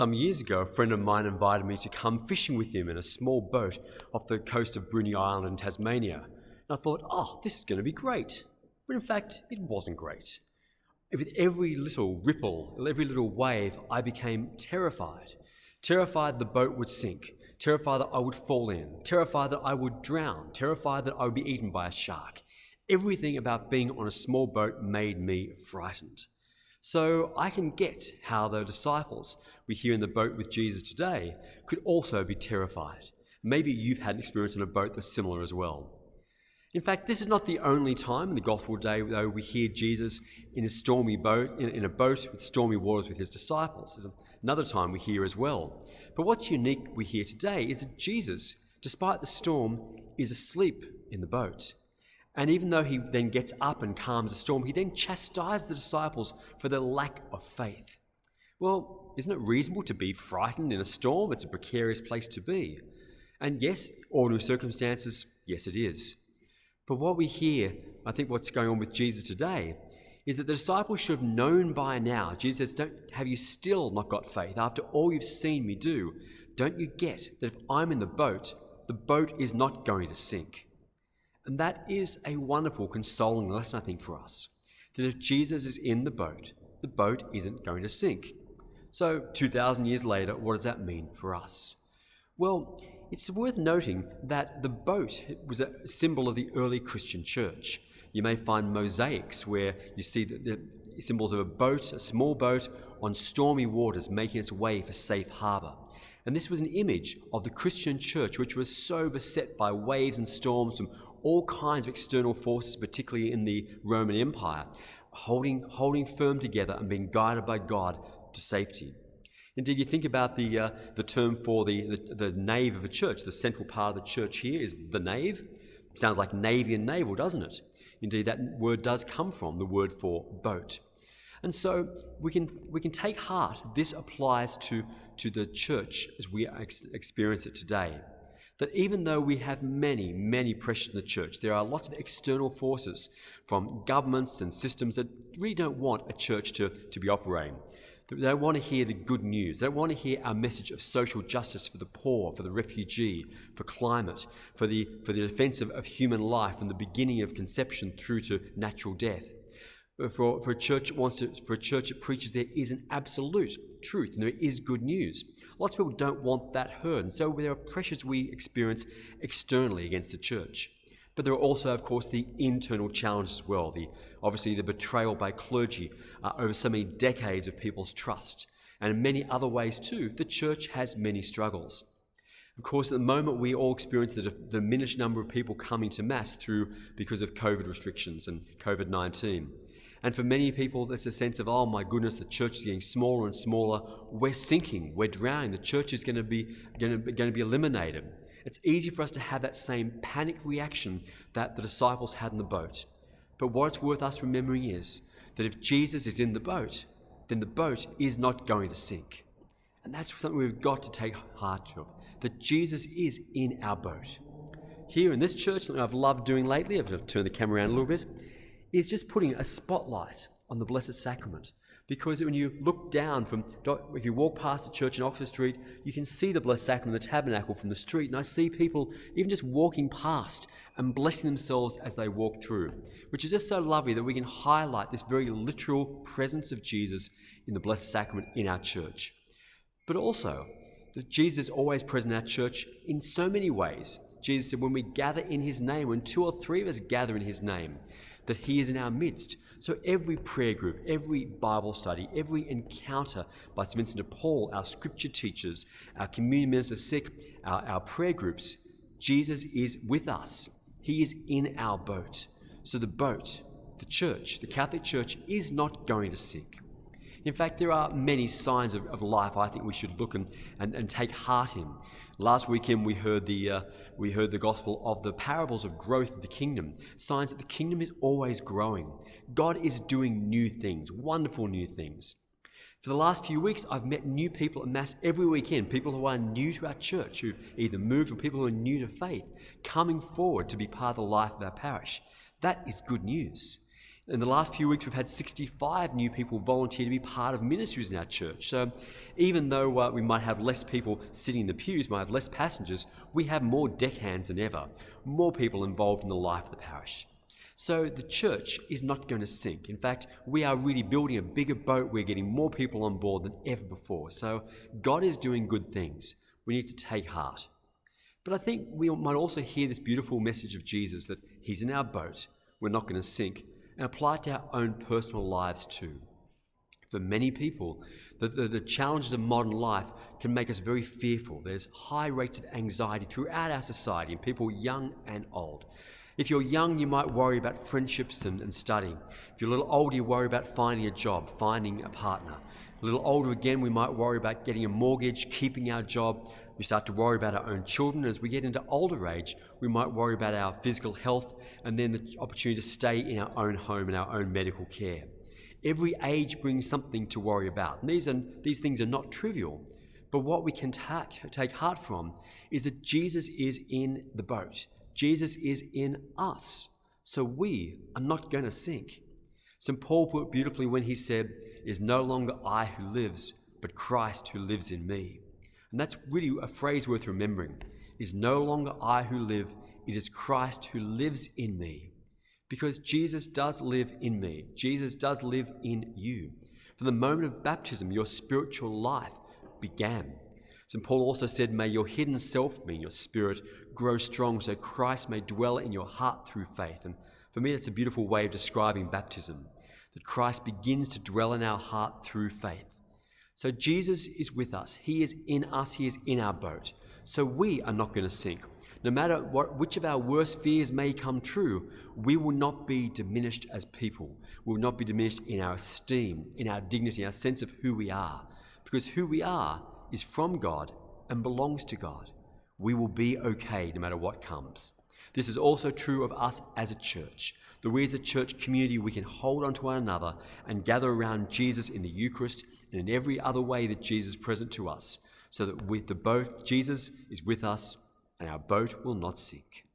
Some years ago, a friend of mine invited me to come fishing with him in a small boat off the coast of Bruny Island in Tasmania. And I thought, this is going to be great. But in fact, it wasn't great. With every little ripple, every little wave, I became terrified. Terrified the boat would sink. Terrified that I would fall in. Terrified that I would drown. Terrified that I would be eaten by a shark. Everything about being on a small boat made me frightened. So I can get how the disciples we hear in the boat with Jesus today could also be terrified. Maybe you've had an experience on a boat that's similar as well. In fact, this is not the only time in the gospel day though we hear Jesus in a stormy boat, in a boat with stormy waters with his disciples. There's another time we hear as well. But what's unique we hear today is that Jesus, despite the storm, is asleep in the boat. And even though he then gets up and calms the storm, he then chastises the disciples for their lack of faith. Well, isn't it reasonable to be frightened in a storm? It's a precarious place to be. And yes, ordinary circumstances, yes it is. But what we hear, I think what's going on with Jesus today, is that the disciples should have known by now. Jesus says, have you still not got faith? After all you've seen me do, don't you get that if I'm in the boat is not going to sink? And that is a wonderful, consoling lesson, I think, for us. That if Jesus is in the boat isn't going to sink. So 2,000 years later, what does that mean for us? Well, it's worth noting that the boat was a symbol of the early Christian church. You may find mosaics where you see the symbols of a boat, a small boat, on stormy waters making its way for safe harbour. And this was an image of the Christian church, which was so beset by waves and storms from all kinds of external forces, particularly in the Roman Empire, holding firm together and being guided by God to safety. Indeed, you think about the term for the nave of a church. The central part of the church here is the nave. Sounds like navy and naval, doesn't it? Indeed, that word does come from the word for boat. And so we can take heart. This applies to the church as we experience it today. That even though we have many, many pressures in the church, there are lots of external forces from governments and systems that really don't want a church to be operating. They don't want to hear the good news. They don't want to hear our message of social justice for the poor, for the refugee, for climate, for the defence of human life from the beginning of conception through to natural death. For a church that preaches there is an absolute truth and there is good news. Lots of people don't want that heard, and so there are pressures we experience externally against the church. But there are also, of course, the internal challenges as well. Obviously, the betrayal by clergy over so many decades of people's trust. And in many other ways too, the church has many struggles. Of course, at the moment, we all experience the diminished number of people coming to Mass because of COVID restrictions and COVID-19. And for many people, there's a sense of, oh my goodness, the church is getting smaller and smaller. We're sinking. We're drowning. The church is going to be eliminated. It's easy for us to have that same panic reaction that the disciples had in the boat. But what it's worth us remembering is that if Jesus is in the boat, then the boat is not going to sink. And that's something we've got to take heart of, that Jesus is in our boat. Here in this church, something I've loved doing lately, I've turned the camera around a little bit, is just putting a spotlight on the Blessed Sacrament. Because when you look down if you walk past the church in Oxford Street, you can see the Blessed Sacrament, the tabernacle from the street. And I see people even just walking past and blessing themselves as they walk through, which is just so lovely that we can highlight this very literal presence of Jesus in the Blessed Sacrament in our church. But also, that Jesus is always present in our church in so many ways. Jesus said, when we gather in his name, when 2 or 3 of us gather in his name, that he is in our midst. So every prayer group, every Bible study, every encounter by St. Vincent de Paul, our scripture teachers, our communion ministers sick, our prayer groups, Jesus is with us. He is in our boat. So the boat, the church, the Catholic Church is not going to sink. In fact, there are many signs of life I think we should look and take heart in. Last weekend we heard the gospel of the parables of growth of the kingdom, signs that the kingdom is always growing. God is doing new things, wonderful new things. For the last few weeks, I've met new people at Mass every weekend, people who are new to our church, who've either moved or people who are new to faith, coming forward to be part of the life of our parish. That is good news. In the last few weeks, we've had 65 new people volunteer to be part of ministries in our church. So even though we might have less people sitting in the pews, might have less passengers, we have more deckhands than ever, more people involved in the life of the parish. So the church is not going to sink. In fact, we are really building a bigger boat. We're getting more people on board than ever before. So God is doing good things. We need to take heart. But I think we might also hear this beautiful message of Jesus that he's in our boat, we're not going to sink, and apply it to our own personal lives too. For many people, the challenges of modern life can make us very fearful. There's high rates of anxiety throughout our society, in people young and old. If you're young, you might worry about friendships and studying. If you're a little older, you worry about finding a job, finding a partner. A little older again, we might worry about getting a mortgage, keeping our job. We start to worry about our own children. As we get into older age, we might worry about our physical health and then the opportunity to stay in our own home and our own medical care. Every age brings something to worry about. And these things are not trivial. But what we can take heart from is that Jesus is in the boat. Jesus is in us. So we are not going to sink. St. Paul put it beautifully when he said, "It is no longer I who lives, but Christ who lives in me." And that's really a phrase worth remembering. It is no longer I who live, it is Christ who lives in me. Because Jesus does live in me. Jesus does live in you. From the moment of baptism, your spiritual life began. St. Paul also said, "May your hidden self, mean your spirit, grow strong so Christ may dwell in your heart through faith." And for me, that's a beautiful way of describing baptism, that Christ begins to dwell in our heart through faith. So Jesus is with us. He is in us. He is in our boat. So we are not going to sink. No matter which of our worst fears may come true, we will not be diminished as people. We will not be diminished in our esteem, in our dignity, our sense of who we are. Because who we are is from God and belongs to God. We will be okay no matter what comes. This is also true of us as a church. That we as a church community, we can hold on to one another and gather around Jesus in the Eucharist and in every other way that Jesus is present to us, so that with the boat, Jesus is with us and our boat will not sink.